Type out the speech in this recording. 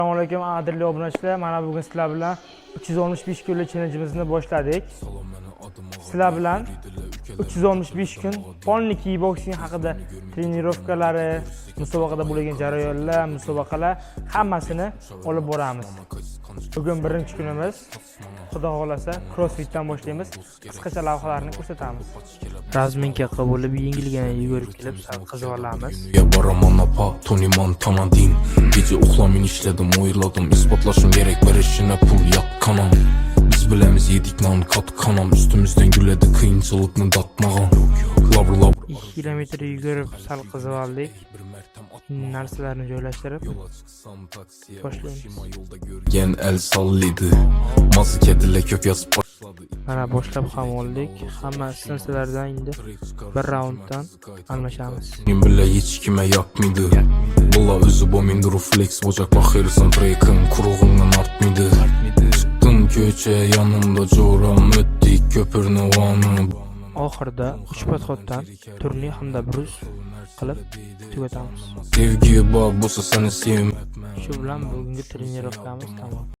Assalomu alaykum qadrli obunachilar. Mana bugun sizlar bilan 365 kunlik challenge'imizni boshladik. Sizlar bilan 365 kun Only Kickboxing haqida trenirovkalari, musobaqada bo'lgan jarayonlar, musobaqalar hammasini olib boramiz. Bugun birinchi kunimiz. Xudo xolasa CrossFitdan boshlaymiz. Qisqacha lavhalarni ko'rsatamiz. Razminka bo'lib yengilgina yugurib kelib, sal qizib olamiz. Ya baraman apa, Tony Montana din. Gece uxlamin işledim, oyladım. İspatlaşım gerek verişine pul yak kanam. Biz bilemiz yedik nan kat kanam. Üstümüzden güledi kıyınçılıkını datmağın. Labr labr 2 kilometr yugurib, sal qizib oldik. Narsalarni joylashtirib boshlaymiz. Gen el sallıydı. Mazı kedile köp yazıp başladı. Mana boshlab ham oldik. Hamma sinsilardan endi bir raunddan almashamiz. Kim bile hiç kime yakmıydı. Valla özü bu mindur flex. Bocak bakırsan break'ın kuruğundan artmıydı. Çıktım köçe yanımda coram öttik köpürünü vanı. Oxirida 3 podxoddan turli hamda brus qilib tugatamiz. Sevgi babusu seni sevmem. Shu bilan bugungi trenirovkamiz tamom.